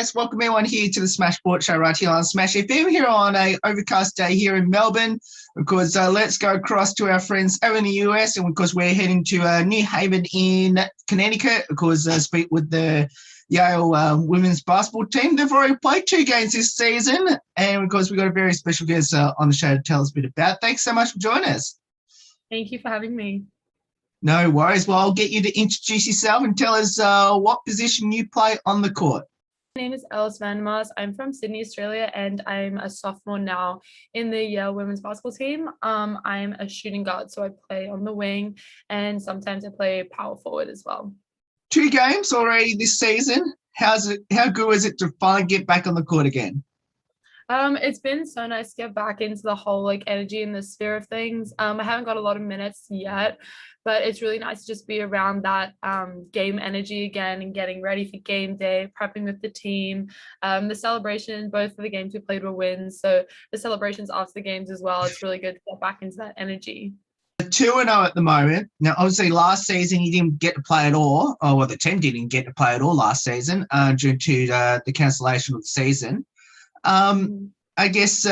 Let's welcome everyone here to the Smash Sports Show right here on Smash FM here on a overcast day here in Melbourne. Of course, let's go across to our friends over in the US, and of course we're heading to New Haven in Connecticut. Of course, speak with the Yale women's basketball team. They've already played 2 games this season, and of course we've got a very special guest on the show to tell us a bit about. Thanks so much for joining us. Thank you for having me. No worries. Well, I'll get you to introduce yourself and tell us what position you play on the court. My name is Elles van Maas. I'm from Sydney, Australia, and I'm a sophomore now in the Yale women's basketball team. I'm a shooting guard, so I play on the wing, and sometimes I play power forward as well. 2 games already this season. How good is it to finally get back on the court again? It's been so nice to get back into the whole energy in the sphere of things. I haven't got a lot of minutes yet, but it's really nice to just be around that game energy again and getting ready for game day, prepping with the team. The celebration, both of the games we played were wins, so the celebrations after the games as well. It's really good to get back into that energy. 2-0 at the moment. Now, obviously, last season you didn't get to play at all, or well, the team didn't get to play at all last season due to the cancellation of the season. I guess,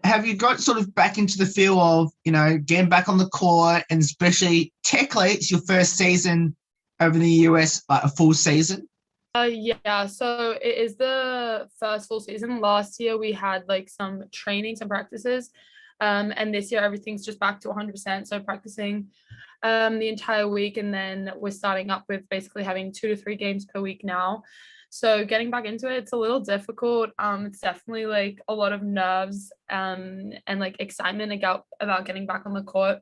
have you got sort of back into the feel of, getting back on the court, and especially technically it's your first season over in the US, like a full season? Yeah, so it is the first full season. Last year we had some training, some practices, and this year everything's just back to 100%. So practicing the entire week, and then we're starting up with basically having 2 to 3 games per week now. So getting back into it, it's a little difficult. It's definitely a lot of nerves and excitement about getting back on the court,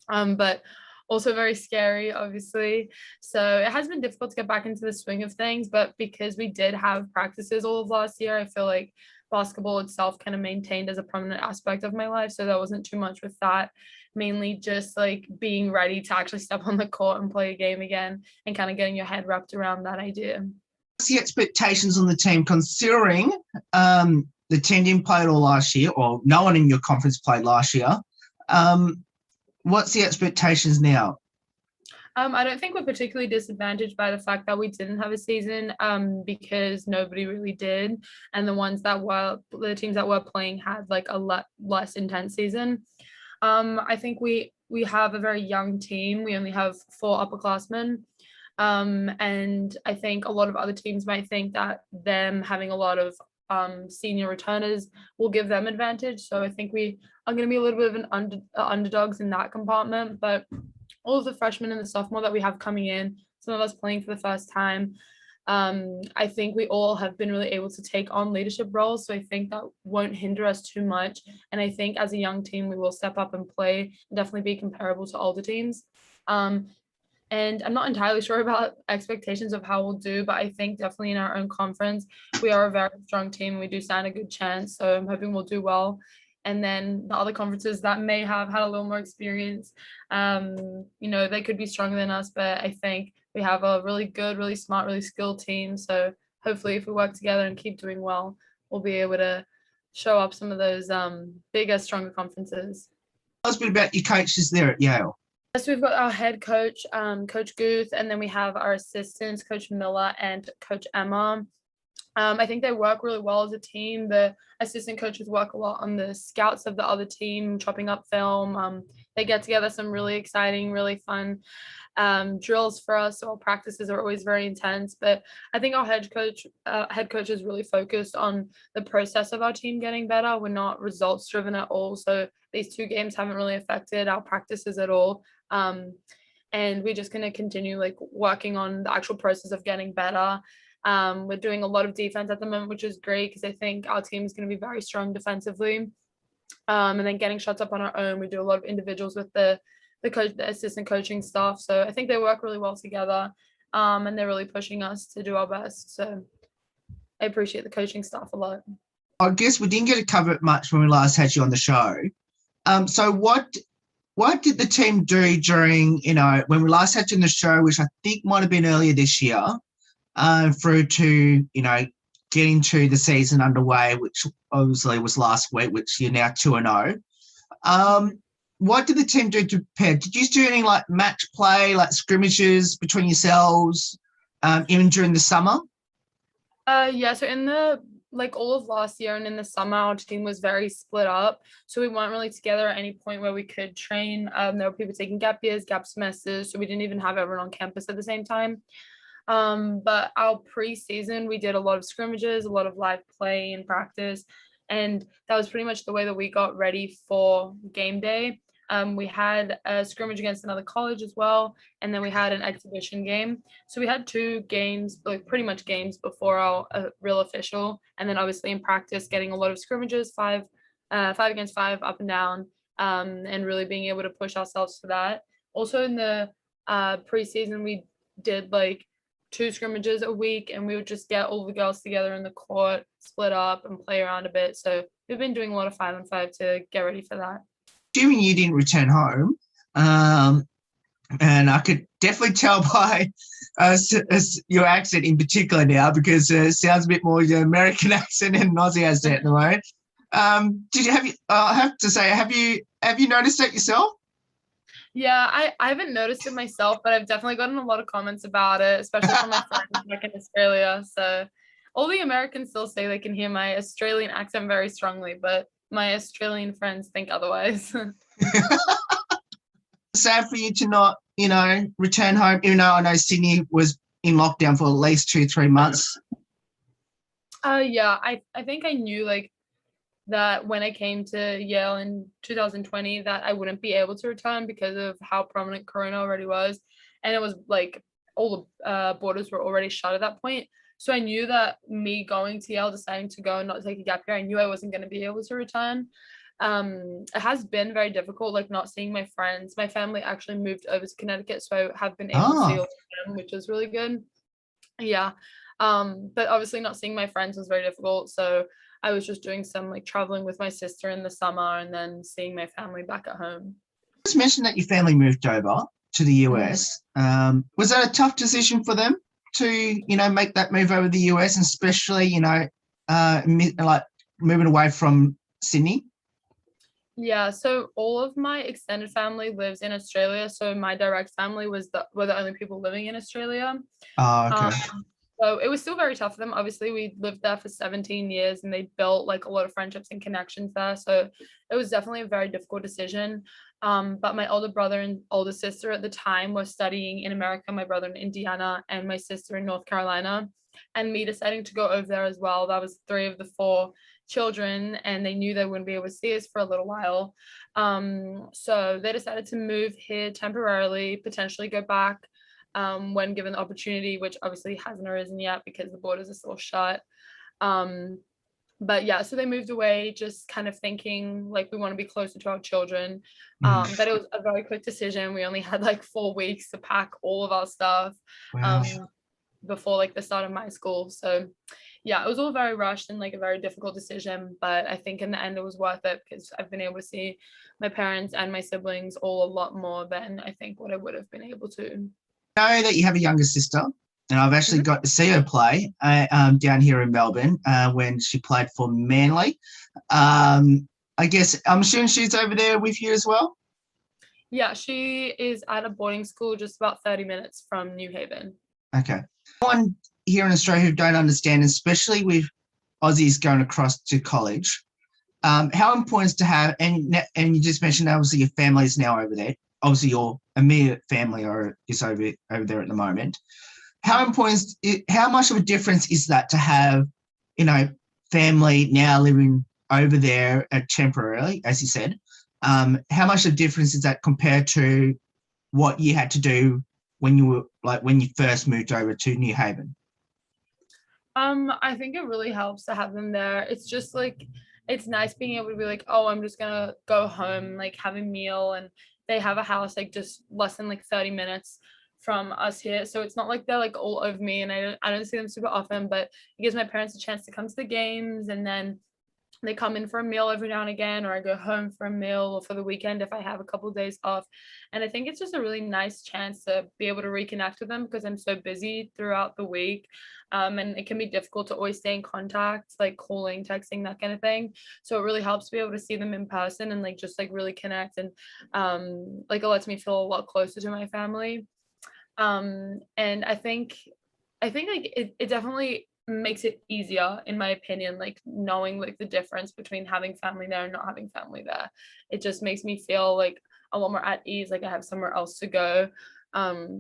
but also very scary, obviously. So it has been difficult to get back into the swing of things, but because we did have practices all of last year, I feel like basketball itself kind of maintained as a prominent aspect of my life. So there wasn't too much with that. Mainly just being ready to actually step on the court and play a game again, and kind of getting your head wrapped around that idea. What's the expectations on the team, considering the team didn't play at all last year, or no one in your conference played last year? What's the expectations now? I don't think we're particularly disadvantaged by the fact that we didn't have a season, because nobody really did, and the teams that were playing had a lot less intense season. I think we have a very young team. We only have 4 upperclassmen. And I think a lot of other teams might think that them having a lot of senior returners will give them advantage. So I think we are going to be a little bit of an underdogs in that compartment. But all of the freshmen and the sophomore that we have coming in, some of us playing for the first time, I think we all have been really able to take on leadership roles. So I think that won't hinder us too much. And I think as a young team, we will step up and play and definitely be comparable to older teams. And I'm not entirely sure about expectations of how we'll do, but I think definitely in our own conference, we are a very strong team. We do stand a good chance. So I'm hoping we'll do well. And then the other conferences that may have had a little more experience, they could be stronger than us, but I think we have a really good, really smart, really skilled team. So hopefully if we work together and keep doing well, we'll be able to show up some of those bigger, stronger conferences. Tell us a bit about your coaches there at Yale. So we've got our head coach, Coach Guth, and then we have our assistants, Coach Miller and Coach Emma. I think they work really well as a team. The assistant coaches work a lot on the scouts of the other team, chopping up film. They get together some really exciting, really fun drills for us. So our practices are always very intense. But I think our head coach is really focused on the process of our team getting better. We're not results driven at all. So these 2 games haven't really affected our practices at all. And we're just going to continue working on the actual process of getting better. We're doing a lot of defense at the moment, which is great because I think our team is going to be very strong defensively. And then getting shots up on our own. We do a lot of individuals with the assistant coaching staff. So I think they work really well together, and they're really pushing us to do our best. So I appreciate the coaching staff a lot. I guess we didn't get to cover it much when we last had you on the show. So what did the team do during, when we last had you on the show, which I think might have been earlier this year, through to, getting to the season underway, which obviously was last week, which you're now 2-0. What did the team do to prepare? Did you do any match play, scrimmages between yourselves, even during the summer? Yeah, so in the like all of last year and in the summer, our team was very split up. So we weren't really together at any point where we could train. There were people taking gap years, gap semesters, so we didn't even have everyone on campus at the same time. But our preseason, we did a lot of scrimmages, a lot of live play and practice, and that was pretty much the way that we got ready for game day. We had a scrimmage against another college as well, and then we had an exhibition game. So we had two games, like pretty much games before our real official, and then obviously in practice, getting a lot of scrimmages, five against five, up and down, and really being able to push ourselves for that. Also in the preseason, we did like two scrimmages a week, and we would just get all the girls together in the court, split up, and play around a bit. So we've been doing a lot of 5-on-5 to get ready for that. Assuming you didn't return home, and I could definitely tell by your accent in particular now, because it sounds a bit more your American accent and Aussie accent at the moment. I have to say, have you noticed that yourself? Yeah, I haven't noticed it myself, but I've definitely gotten a lot of comments about it, especially from my friends back in Australia. So all the Americans still say they can hear my Australian accent very strongly, but my Australian friends think otherwise. Sad for you to not, return home, even though I know Sydney was in lockdown for at least 2-3 months. Yeah, I think I knew like that when I came to Yale in 2020 that I wouldn't be able to return because of how prominent Corona already was. And it was like all the borders were already shut at that point. So I knew that me going to Yale, deciding to go and not take a gap year, I knew I wasn't going to be able to return. It has been very difficult, like not seeing my friends. My family actually moved over to Connecticut, so I have been able to see all of them, which is really good. Yeah. But obviously not seeing my friends was very difficult. So I was just doing some like traveling with my sister in the summer and then seeing my family back at home. You just mentioned that your family moved over to the US. Was that a tough decision for them to, make that move over to the US, and especially, like moving away from Sydney? Yeah, so all of my extended family lives in Australia. So my direct family were the only people living in Australia. Oh, okay. So it was still very tough for them. Obviously, we lived there for 17 years and they built like a lot of friendships and connections there. So it was definitely a very difficult decision. But my older brother and older sister at the time were studying in America, my brother in Indiana and my sister in North Carolina. And me deciding to go over there as well. That was three of the four children, and they knew they wouldn't be able to see us for a little while. So they decided to move here temporarily, potentially go back when given the opportunity, which obviously hasn't arisen yet because the borders are still shut. But yeah, so they moved away just kind of thinking like we want to be closer to our children. But it was a very quick decision. We only had like 4 weeks to pack all of our stuff Wow. before like the start of my school. So yeah, it was all very rushed and like a very difficult decision. But I think in the end it was worth it because I've been able to see my parents and my siblings all a lot more than I think what I would have been able to. I know that you have a younger sister, and I've actually got to see her play down here in Melbourne when she played for Manly. I guess I'm assuming she's over there with you as well. Yeah, she is at a boarding school just about 30 minutes from New Haven. Okay. One here in Australia who don't understand, especially with Aussies going across to college, how important is to have, and you just mentioned obviously your family is now over there. Obviously your immediate family is over there at the moment. How important how much of a difference is that to have, family now living over there temporarily, as you said? How much of a difference is that compared to what you had to do when you first moved over to New Haven? I think it really helps to have them there. It's just like it's nice being able to be like, oh, I'm just gonna go home, like have a meal, and they have a house like just less than like 30 minutes from us here. So it's not like they're like all over me and I don't see them super often, but it gives my parents a chance to come to the games, and then they come in for a meal every now and again, or I go home for a meal or for the weekend if I have a couple of days off. And I think it's just a really nice chance to be able to reconnect with them because I'm so busy throughout the week. And it can be difficult to always stay in contact, like calling, texting, that kind of thing. So it really helps to be able to see them in person and like just like really connect, and like it lets me feel a lot closer to my family. And I think like it definitely makes it easier, in my opinion, like knowing like the difference between having family there and not having family there. It just makes me feel like a lot more at ease, like I have somewhere else to go.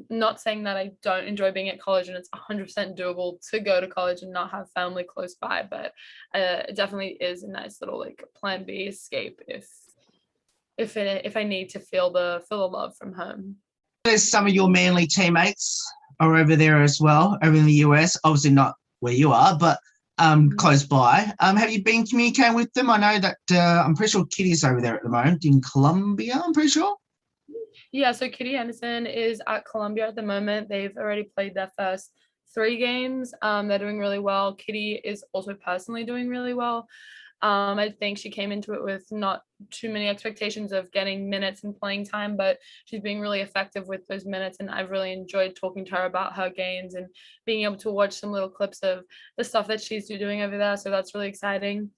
Not saying that I don't enjoy being at college, and it's 100% doable to go to college and not have family close by, but it definitely is a nice little like plan B escape if I need to feel the love from home. There's some of your Manly teammates are over there as well, over in the US. Obviously not where you are, but close by. Have you been communicating with them? I know that I'm pretty sure Kitty's over there at the moment in Colombia, I'm pretty sure. Yeah, so Kitty Henderson is at Columbia at the moment. They've already played their first 3 games. They're doing really well. Kitty is also personally doing really well. I think she came into it with not too many expectations of getting minutes and playing time, but she's being really effective with those minutes. And I've really enjoyed talking to her about her games and being able to watch some little clips of the stuff that she's doing over there. So that's really exciting.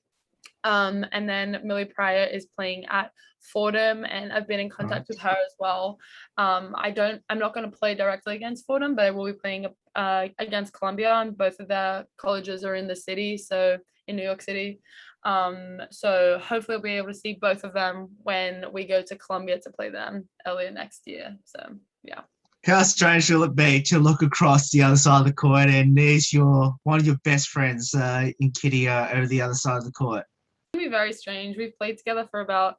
And then Millie Pryor is playing at Fordham, and I've been in contact with her as well. I'm not going to play directly against Fordham, but I will be playing against Columbia, and both of their colleges are in the city, so in New York City. So hopefully I'll be able to see both of them when we go to Columbia to play them earlier next year. So yeah. How strange will it be to look across the other side of the court and there's one of your best friends in Kitty over the other side of the court? It's gonna be very strange. We've played together for about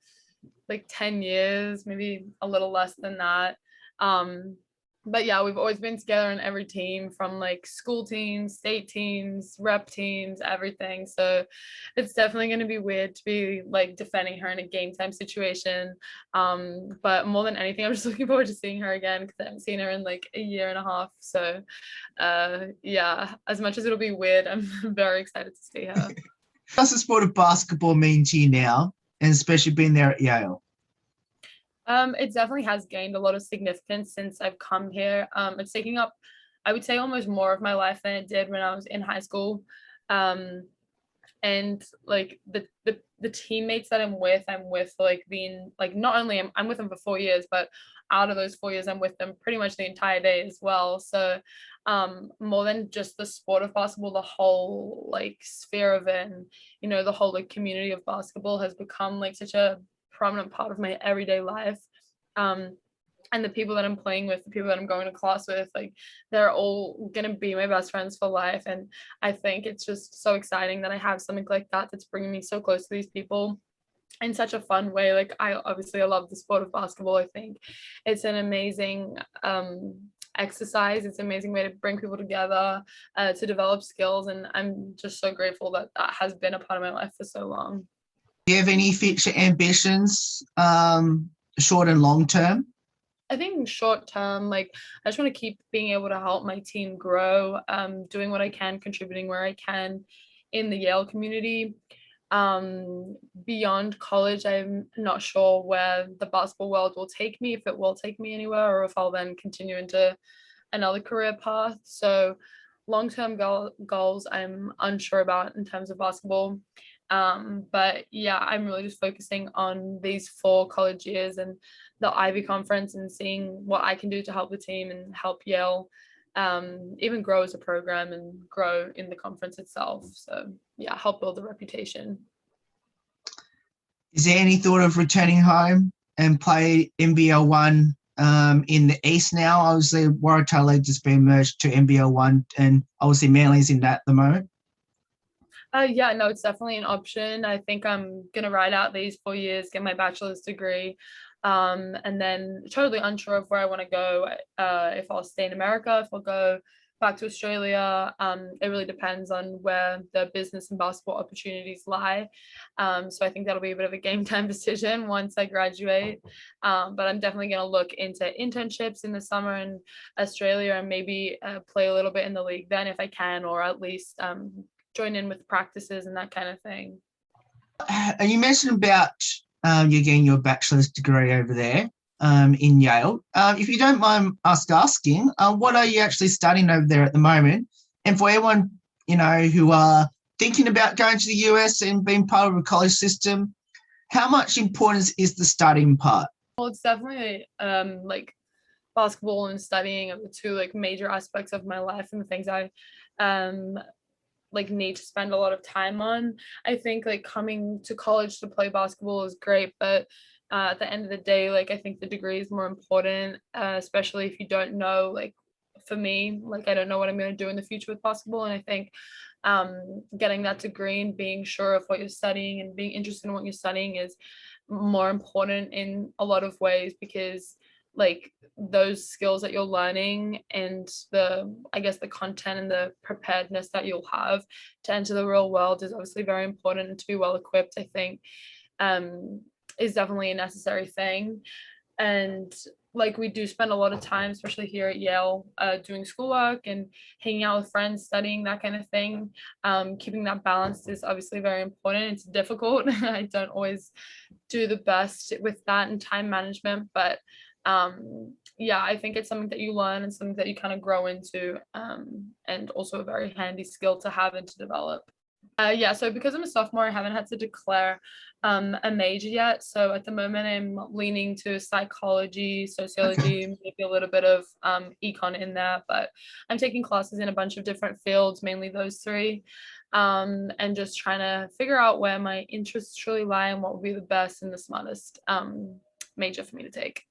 like 10 years, maybe a little less than that. But yeah, we've always been together in every team, from like school teams, state teams, rep teams, everything. So it's definitely going to be weird to be like defending her in a game time situation. But more than anything, I'm just looking forward to seeing her again, because I haven't seen her in like a year and a half. So yeah, as much as it'll be weird, I'm very excited to see her. What does the sport of basketball mean to you now, and especially being there at Yale? It definitely has gained a lot of significance since I've come here. It's taking up, I would say, almost more of my life than it did when I was in high school. And like the teammates that I'm with like being like, not only I'm with them for 4 years, but out of those 4 years I'm with them pretty much the entire day as well. So more than just the sport of basketball, the whole like sphere of it, and the whole like community of basketball has become like such a prominent part of my everyday life. And the people that I'm playing with, the people that I'm going to class with, like they're all gonna be my best friends for life. And I think it's just so exciting that I have something like that that's bringing me so close to these people in such a fun way. Like I love the sport of basketball. I think it's an amazing exercise. It's an amazing way to bring people together, to develop skills, and I'm just so grateful that that has been a part of my life for so long. Do you have any future ambitions, short and long term? I think short term, like I just want to keep being able to help my team grow, doing what I can, contributing where I can in the Yale community. Beyond college, I'm not sure where the basketball world will take me, if it will take me anywhere, or if I'll then continue into another career path. So long-term goals I'm unsure about in terms of basketball. But yeah, I'm really just focusing on these 4 college years and the Ivy Conference, and seeing what I can do to help the team and help Yale even grow as a program and grow in the conference itself. So yeah, help build a reputation. Is there any thought of returning home and play NBL 1 in the East now? Obviously, Waratah League just been merged to NBL 1, and obviously Manly's in that at the moment. Yeah, no, it's definitely an option. I think I'm gonna ride out these 4 years, get my bachelor's degree, and then totally unsure of where I want to go. If I'll stay in America, if I'll go back to Australia. It really depends on where the business and basketball opportunities lie. So I think that'll be a bit of a game time decision once I graduate. But I'm definitely going to look into internships in the summer in Australia, and maybe play a little bit in the league then if I can, or at least join in with practices and that kind of thing. And you mentioned about you getting your bachelor's degree over there in Yale. If you don't mind us asking, what are you actually studying over there at the moment? And for everyone, who are thinking about going to the US and being part of a college system, how much importance is the studying part? Well, it's definitely like basketball and studying are the 2 like major aspects of my life, and the things I like need to spend a lot of time on. I think like coming to college to play basketball is great, but at the end of the day, like I think the degree is more important, especially if you don't know, like for me, like I don't know what I'm going to do in the future with basketball. And I think getting that degree and being sure of what you're studying and being interested in what you're studying is more important in a lot of ways, because like those skills that you're learning and the, I guess, the content and the preparedness that you'll have to enter the real world is obviously very important. And to be well equipped, I think is definitely a necessary thing. And like we do spend a lot of time, especially here at Yale, doing schoolwork and hanging out with friends, studying, that kind of thing. Keeping that balance is obviously very important. It's difficult. I don't always do the best with that and time management, but yeah, I think it's something that you learn and something that you kind of grow into, and also a very handy skill to have and to develop. Yeah, so because I'm a sophomore, I haven't had to declare a major yet. So at the moment, I'm leaning to psychology, sociology, maybe a little bit of econ in there. But I'm taking classes in a bunch of different fields, mainly those three, and just trying to figure out where my interests truly lie and what would be the best and the smartest major for me to take.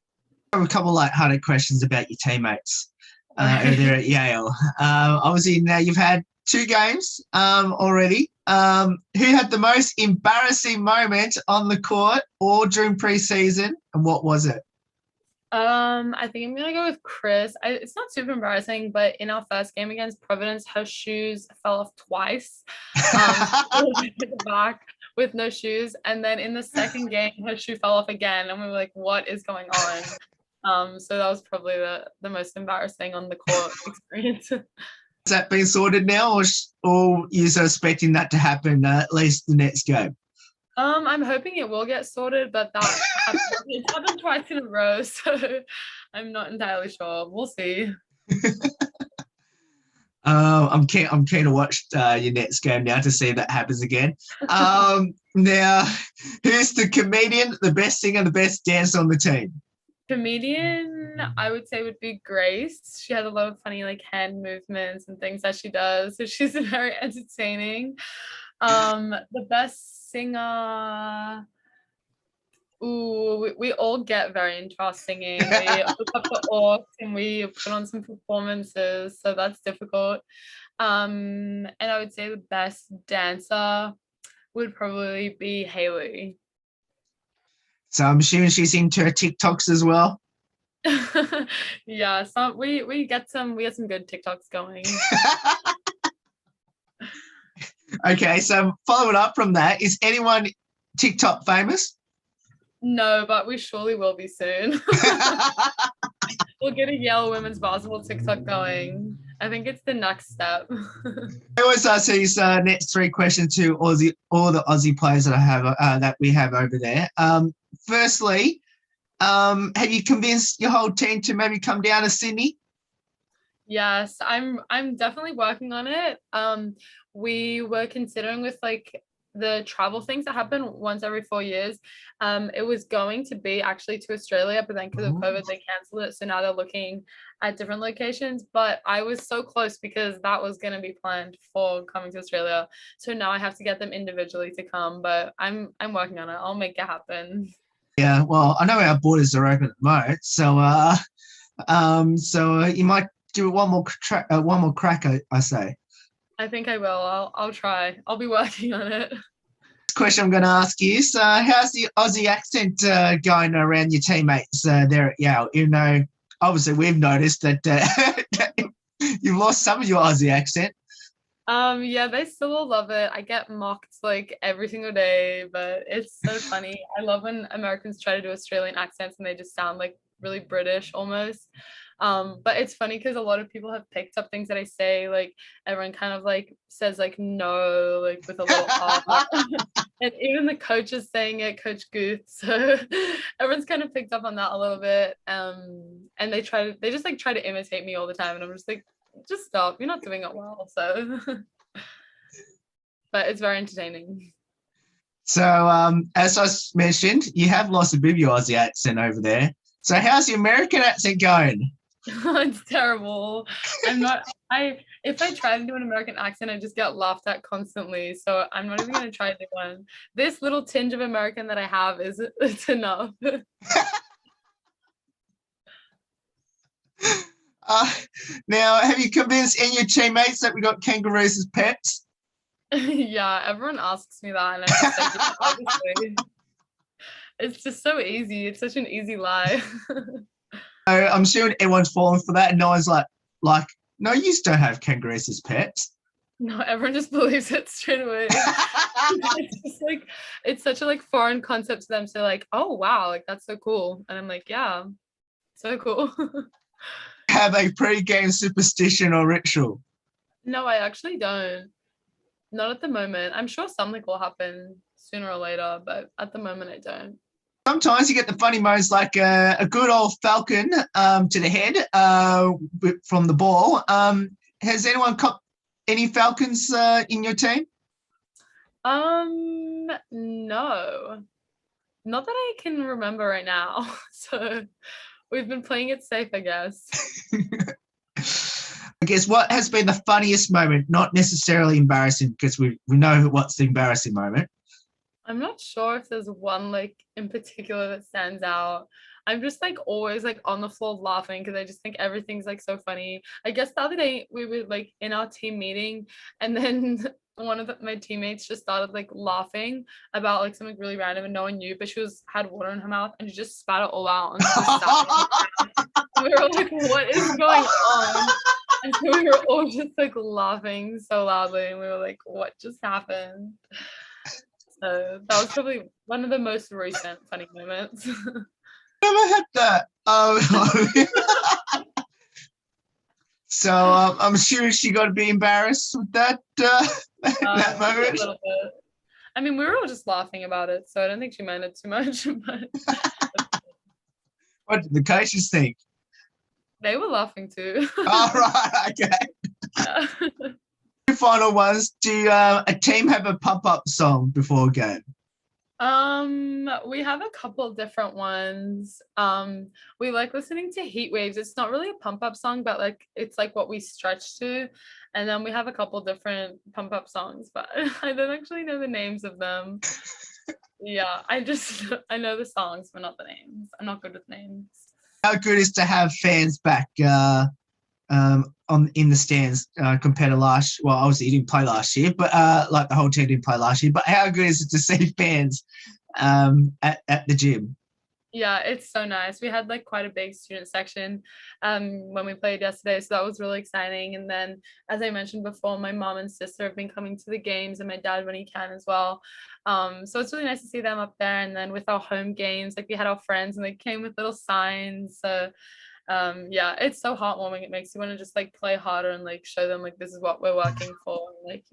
I have a couple light-hearted questions about your teammates over there at Yale. Obviously, now you've had 2 games already. Who had the most embarrassing moment on the court or during preseason, and what was it? I think I'm gonna go with Chris. It's not super embarrassing, but in our first game against Providence, her shoes fell off twice. Back with no shoes, and then in the second game, her shoe fell off again, and we were like, "What is going on?" So that was probably the most embarrassing on the court experience. Has that been sorted now, or you're expecting that to happen at least the next game? I'm hoping it will get sorted, but it's happened twice in a row, so I'm not entirely sure. We'll see. I'm keen to watch your next game now to see if that happens again. Now, who's the comedian, the best singer, the best dancer on the team? Comedian, I would say, would be Grace. She has a lot of funny like hand movements and things that she does, so she's very entertaining. The best singer, we all get very into our singing. We look up the orcs and we put on some performances, so that's difficult. And I would say the best dancer would probably be Haley. So I'm assuming she's into her Tik Toks as well. Yeah, so we get some good TikToks going. Okay, so following up from that, is anyone TikTok famous? No, but we surely will be soon. We'll get a Yale women's basketball TikTok going. I think it's the next step. I always ask these next 3 questions to all the Aussie players that I have that we have over there. Firstly, have you convinced your whole team to maybe come down to Sydney? Yes, I'm definitely working on it. We were considering with like the travel things that happen once every 4 years. It was going to be actually to Australia, but then because of COVID, they canceled it. So now they're looking at different locations. But I was so close because that was going to be planned for coming to Australia. So now I have to get them individually to come. But I'm working on it. I'll make it happen. Yeah, well, I know our borders are open at the moment, so you might give it one more crack. I say. I think I will. I'll try. I'll be working on it. Question I'm going to ask you. So, how's the Aussie accent going around your teammates there at Yale? You know, obviously we've noticed that you've lost some of your Aussie accent. Yeah, they still all love it. I get mocked like every single day, but it's so funny. I love when Americans try to do Australian accents and they just sound like really British almost. But it's funny because a lot of people have picked up things that I say, like everyone kind of like says like no, like with a little R. And even the coach is saying it, Coach Guth. So everyone's kind of picked up on that a little bit. And they just like try to imitate me all the time. And I'm just like, just stop, you're not doing it well. So but it's very entertaining. So as I mentioned, you have lost a bit of your Aussie accent over there. So how's the American accent going? It's terrible. If I try to do an American accent, I just get laughed at constantly. So I'm not even gonna try to do one. This little tinge of American that I have is it's enough. Uh, now, have you convinced any of your teammates that we got kangaroos as pets? Yeah, everyone asks me that, and I'm just like, yeah, obviously. It's just so easy. It's such an easy lie. I'm sure everyone's falling for that, and no one's like, no, you don't have kangaroos as pets. No, everyone just believes it straight away. It's just like it's such a like foreign concept to them. So like, oh wow, like that's so cool. And I'm like, yeah, so cool. Have a pre-game superstition or ritual? No, I actually don't. Not at the moment. I'm sure something will happen sooner or later, but at the moment I don't. Sometimes you get the funny moments like a good old Falcon to the head from the ball. Has anyone caught any Falcons in your team? No. Not that I can remember right now. So we've been playing it safe, I guess. I guess what has been the funniest moment, not necessarily embarrassing, because we know what's the embarrassing moment. I'm not sure if there's one like in particular that stands out. I'm just like always like on the floor laughing because I just think everything's like so funny. I guess the other day we were like in our team meeting and then one of my teammates just started like laughing about like something really random and no one knew, but she had water in her mouth and she just spat it all out and she just sat on the ground. We were like, what is going on? And so we were all just like laughing so loudly and we were like, what just happened? So that was probably one of the most recent funny moments. Never had that. So I'm sure she got to be embarrassed with that that A moment. little bit. I mean, we were all just laughing about it, so I don't think she minded too much, but What did the coaches think? they were laughing too. All right, okay. Yeah. Final ones. Do a team have a pump-up song before a game? We have a couple different ones. We like listening to Heat Waves. It's not really a pump up song, but like it's like what we stretch to. And then we have a couple different pump up songs, but I don't actually know the names of them. Yeah, I know the songs, but not the names. I'm not good with names. How good is to have fans back on in the stands compared to last? Well, obviously you didn't play last year, but like the whole team didn't play last year. But how good is it to see fans at the gym? Yeah, it's so nice. We had like quite a big student section when we played yesterday, so that was really exciting. And then, as I mentioned before, my mom and sister have been coming to the games, and my dad when he can as well. So it's really nice to see them up there. And then with our home games, like we had our friends, and they came with little signs. So yeah, it's so heartwarming. It makes you want to just like play harder and like show them like this is what we're working for, and like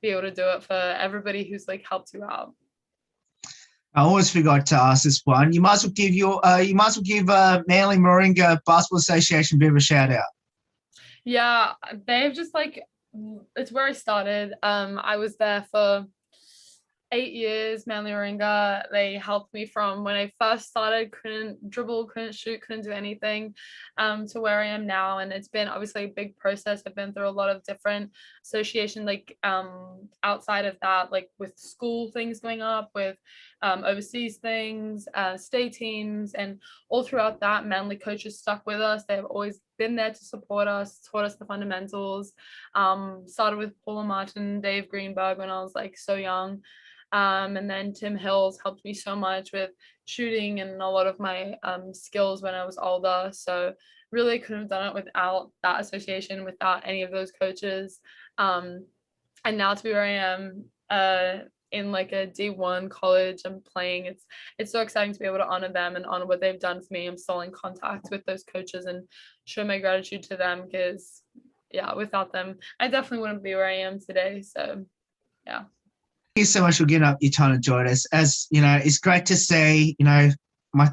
be able to do it for everybody who's like helped you out. I always forgot to ask this one. You might as well give Manly Moringa Basketball Association a bit of a shout out. Yeah, they've just like it's where I started. I was there for 8 years, Manly Moringa. They helped me from when I first started, couldn't dribble, couldn't shoot, couldn't do anything, to where I am now. And it's been obviously a big process. I've been through a lot of different association, like outside of that, like with school things going up, with overseas things, state teams, and all throughout that, Manly coaches stuck with us. They've always been there to support us, taught us the fundamentals. Started with Paula Martin, Dave Greenberg when I was like so young. And then Tim Hills helped me so much with shooting and a lot of my skills when I was older. So really couldn't have done it without that association, without any of those coaches. And now to be where I am in like a D1 college and playing, it's so exciting to be able to honor them and honor what they've done for me. I'm still in contact with those coaches and show my gratitude to them because yeah, without them, I definitely wouldn't be where I am today. So yeah. Thank you so much for getting up your time to join us. As you know, it's great to see, my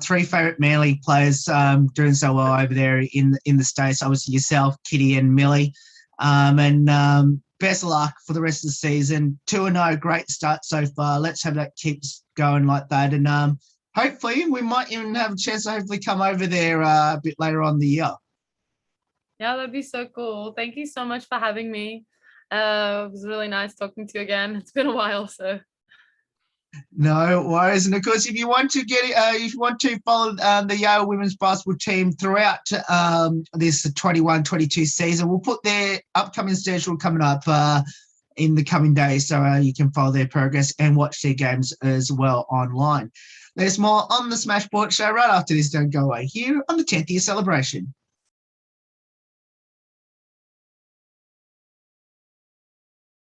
three favourite Manly players doing so well over there in the States. Obviously yourself, Kitty and Millie. And best of luck for the rest of the season. 2-0, great start so far. Let's hope that keeps going like that. And hopefully we might even have a chance to hopefully come over there a bit later on in the year. Yeah, that'd be so cool. Thank you so much for having me. It was really nice talking to you again. It's been a while, so No worries. And of course, if you want to if you want to follow the Yale women's basketball team throughout this 21-22 season, we'll put their upcoming schedule coming up in the coming days, so you can follow their progress and watch their games as well online. There's more on the Smash Sports Show right after this. Don't go away here on the 10th year celebration.